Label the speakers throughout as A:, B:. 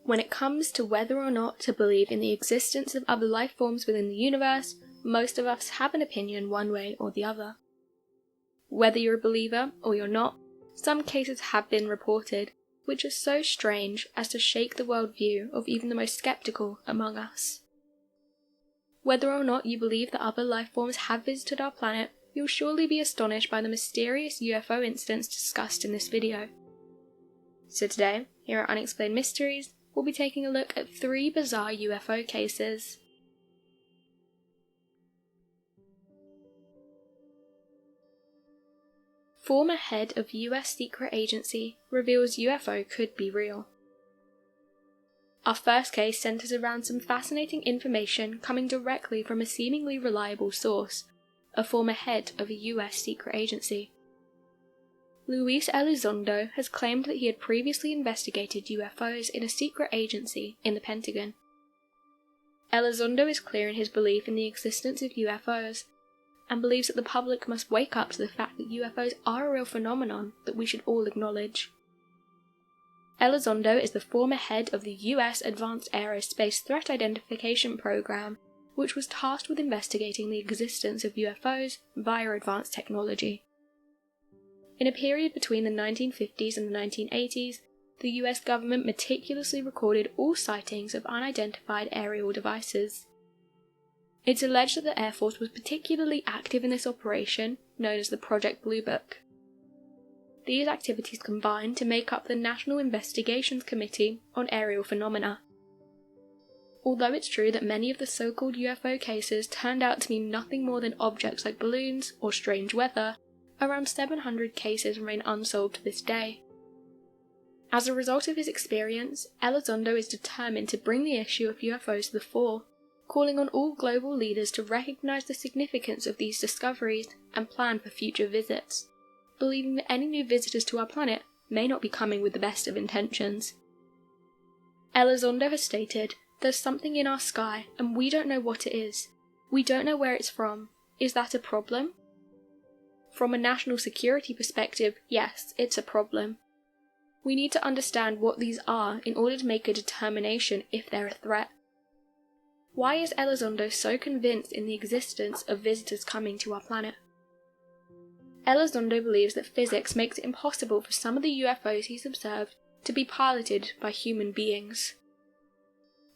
A: When it comes to whether or not to believe in the existence of other life forms within the universe, most of us have an opinion one way or the other. Whether you're a believer or you're not, some cases have been reported, which are so strange as to shake the worldview of even the most skeptical among us. Whether or not you believe that other life forms have visited our planet, you'll surely be astonished by the mysterious UFO incidents discussed in this video. So today, here at Unexplained Mysteries, we'll be taking a look at 3 bizarre UFO cases. Former head of US secret agency reveals UFO could be real. Our first case centers around some fascinating information coming directly from a seemingly reliable source, a former head of a US secret agency. Luis Elizondo has claimed that he had previously investigated UFOs in a secret agency in the Pentagon. Elizondo is clear in his belief in the existence of UFOs, and believes that the public must wake up to the fact that UFOs are a real phenomenon that we should all acknowledge. Elizondo is the former head of the US Advanced Aerospace Threat Identification Program, which was tasked with investigating the existence of UFOs via advanced technology. In a period between the 1950s and the 1980s, the US government meticulously recorded all sightings of unidentified aerial devices. It's alleged that the Air Force was particularly active in this operation, known as the Project Blue Book. These activities combined to make up the National Investigations Committee on Aerial Phenomena. Although it's true that many of the so-called UFO cases turned out to be nothing more than objects like balloons or strange weather, around 700 cases remain unsolved to this day. As a result of his experience, Elizondo is determined to bring the issue of UFOs to the fore, calling on all global leaders to recognize the significance of these discoveries and plan for future visits, believing that any new visitors to our planet may not be coming with the best of intentions. Elizondo has stated, "There's something in our sky and we don't know what it is. We don't know where it's from. Is that a problem?" From a national security perspective, yes, it's a problem. We need to understand what these are in order to make a determination if they're a threat. Why is Elizondo so convinced in the existence of visitors coming to our planet? Elizondo believes that physics makes it impossible for some of the UFOs he's observed to be piloted by human beings.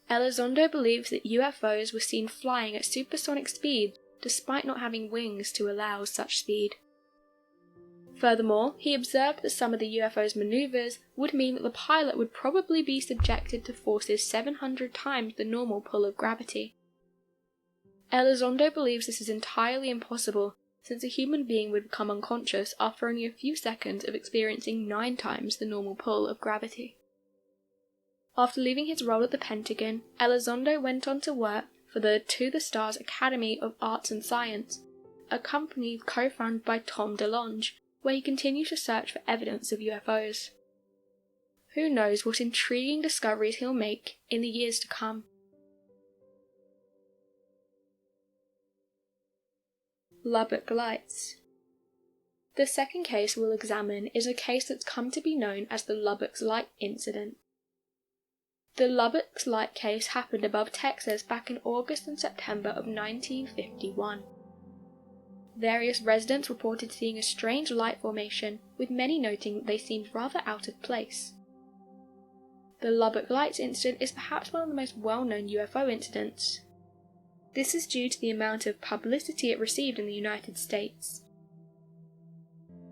A: Elizondo believes that UFOs were seen flying at supersonic speed despite not having wings to allow such speed. Furthermore, he observed that some of the UFO's maneuvers would mean that the pilot would probably be subjected to forces 700 times the normal pull of gravity. Elizondo believes this is entirely impossible, since a human being would become unconscious after only a few seconds of experiencing 9 times the normal pull of gravity. After leaving his role at the Pentagon, Elizondo went on to work for the To the Stars Academy of Arts and Science, a company co-founded by Tom DeLonge, where he continues to search for evidence of UFOs. Who knows what intriguing discoveries he'll make in the years to come. Lubbock Lights. The second case we'll examine is a case that's come to be known as the Lubbock Lights incident. The Lubbock Lights case happened above Texas back in August and September of 1951. Various residents reported seeing a strange light formation, with many noting that they seemed rather out of place. The Lubbock Lights incident is perhaps one of the most well-known UFO incidents. This is due to the amount of publicity it received in the United States.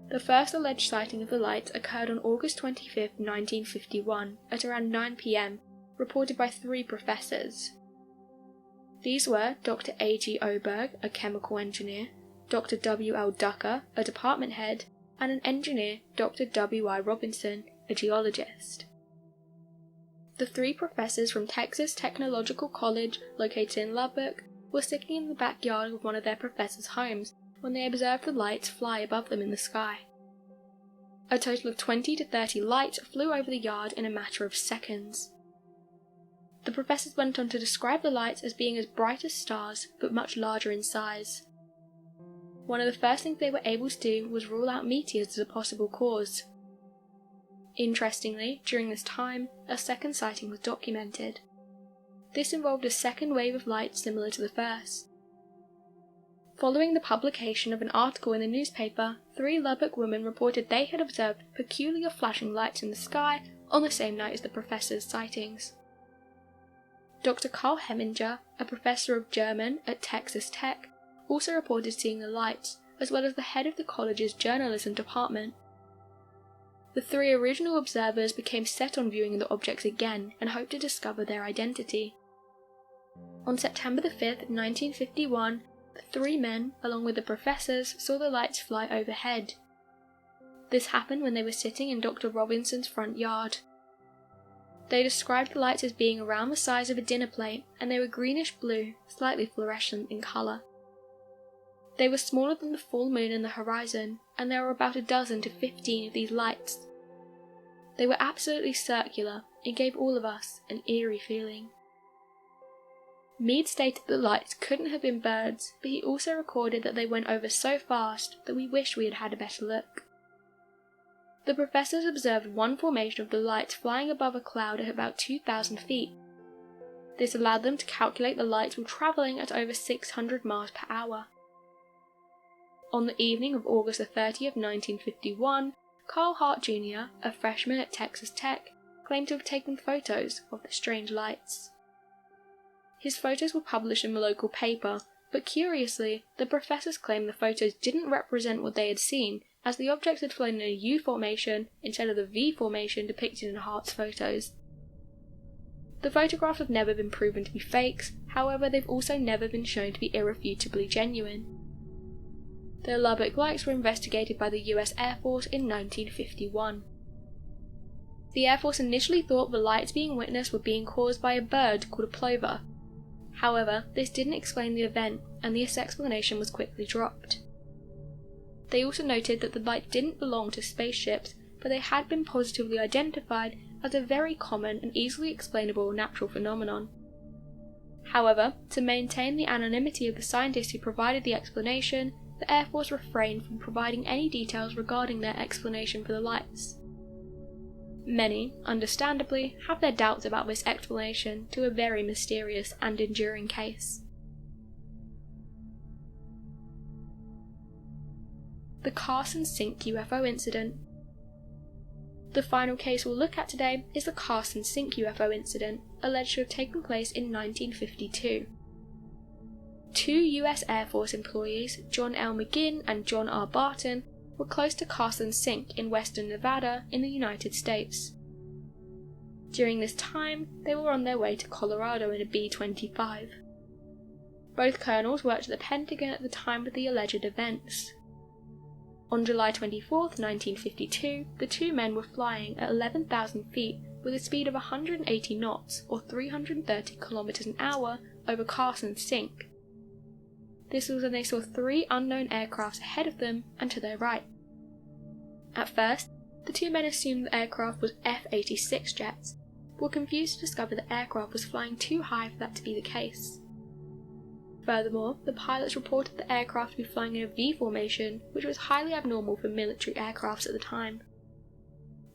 A: The first alleged sighting of the lights occurred on August 25, 1951, at around 9 p.m, reported by 3 professors. These were Dr. A.G. Oberg, a chemical engineer, Dr. W.L. Ducker, a department head, and an engineer, Dr. W.I. Robinson, a geologist. The 3 professors from Texas Technological College, located in Lubbock, were sitting in the backyard of one of their professors' homes when they observed the lights fly above them in the sky. A total of 20 to 30 lights flew over the yard in a matter of seconds. The professors went on to describe the lights as being as bright as stars, but much larger in size. One of the first things they were able to do was rule out meteors as a possible cause. Interestingly, during this time, a second sighting was documented. This involved a second wave of light similar to the first. Following the publication of an article in the newspaper, 3 Lubbock women reported they had observed peculiar flashing lights in the sky on the same night as the professor's sightings. Dr. Carl Heminger, a professor of German at Texas Tech, also reported seeing the lights, as well as the head of the college's journalism department. The 3 original observers became set on viewing the objects again and hoped to discover their identity. On September 5, 1951, the 3 men, along with the professors, saw the lights fly overhead. This happened when they were sitting in Dr. Robinson's front yard. They described the lights as being around the size of a dinner plate, and they were greenish-blue, slightly fluorescent in colour. They were smaller than the full moon in the horizon, and there were about a dozen to 15 of these lights. They were absolutely circular. It gave all of us an eerie feeling. Mead stated that the lights couldn't have been birds, but he also recorded that they went over so fast that we wish we had had a better look. The professors observed one formation of the lights flying above a cloud at about 2,000 feet. This allowed them to calculate the lights were travelling at over 600 miles per hour. On the evening of August 30, 1951, Carl Hart Jr., a freshman at Texas Tech, claimed to have taken photos of the strange lights. His photos were published in the local paper, but curiously, the professors claimed the photos didn't represent what they had seen, as the objects had flown in a U formation instead of the V formation depicted in Hart's photos. The photographs have never been proven to be fakes, however they've also never been shown to be irrefutably genuine. The Lubbock Lights were investigated by the US Air Force in 1951. The Air Force initially thought the lights being witnessed were being caused by a bird called a plover. However, this didn't explain the event, and this explanation was quickly dropped. They also noted that the lights didn't belong to spaceships, but they had been positively identified as a very common and easily explainable natural phenomenon. However, to maintain the anonymity of the scientists who provided the explanation, the Air Force refrained from providing any details regarding their explanation for the lights. Many, understandably, have their doubts about this explanation to a very mysterious and enduring case. The Carson Sink UFO incident. The final case we'll look at today is the Carson Sink UFO incident, alleged to have taken place in 1952. 2 US Air Force employees, John L. McGinn and John R. Barton, were close to Carson Sink in western Nevada in the United States. During this time, they were on their way to Colorado in a B-25. Both colonels worked at the Pentagon at the time of the alleged events. On July 24, 1952, the 2 men were flying at 11,000 feet with a speed of 180 knots or 330 kilometers an hour over Carson Sink. This was when they saw 3 unknown aircrafts ahead of them and to their right. At first, the 2 men assumed the aircraft was F-86 jets, but were confused to discover the aircraft was flying too high for that to be the case. Furthermore, the pilots reported the aircraft to be flying in a V formation, which was highly abnormal for military aircrafts at the time.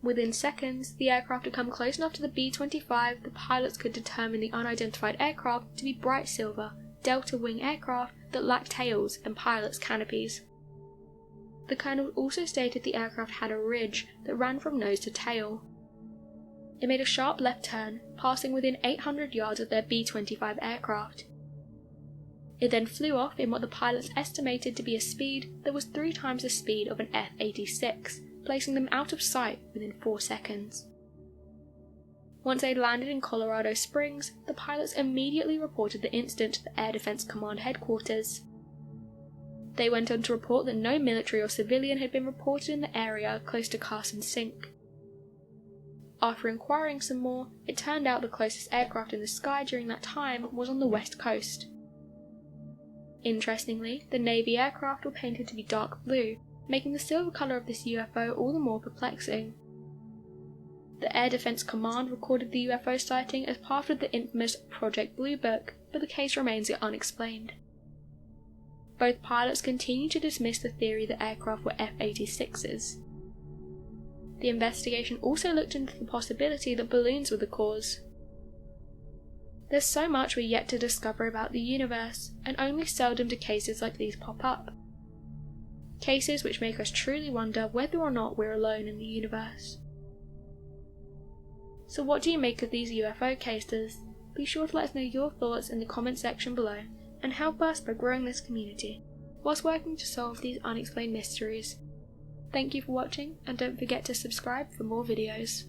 A: Within seconds, the aircraft had come close enough to the B-25 the pilots could determine the unidentified aircraft to be bright silver, delta wing aircraft that lacked tails and pilots' canopies. The colonel also stated the aircraft had a ridge that ran from nose to tail. It made a sharp left turn, passing within 800 yards of their B-25 aircraft. It then flew off in what the pilots estimated to be a speed that was 3 times the speed of an F-86, placing them out of sight within 4 seconds. Once they landed in Colorado Springs, the pilots immediately reported the incident to the Air Defense Command headquarters. They went on to report that no military or civilian had been reported in the area close to Carson Sink. After inquiring some more, it turned out the closest aircraft in the sky during that time was on the west coast. Interestingly, the Navy aircraft were painted to be dark blue, making the silver colour of this UFO all the more perplexing. The Air Defense Command recorded the UFO sighting as part of the infamous Project Blue Book, but the case remains unexplained. Both pilots continue to dismiss the theory that aircraft were F-86s. The investigation also looked into the possibility that balloons were the cause. There's so much we're yet to discover about the universe, and only seldom do cases like these pop up. Cases which make us truly wonder whether or not we're alone in the universe. So what do you make of these UFO cases? Be sure to let us know your thoughts in the comment section below, and help us by growing this community, whilst working to solve these unexplained mysteries. Thank you for watching, and don't forget to subscribe for more videos.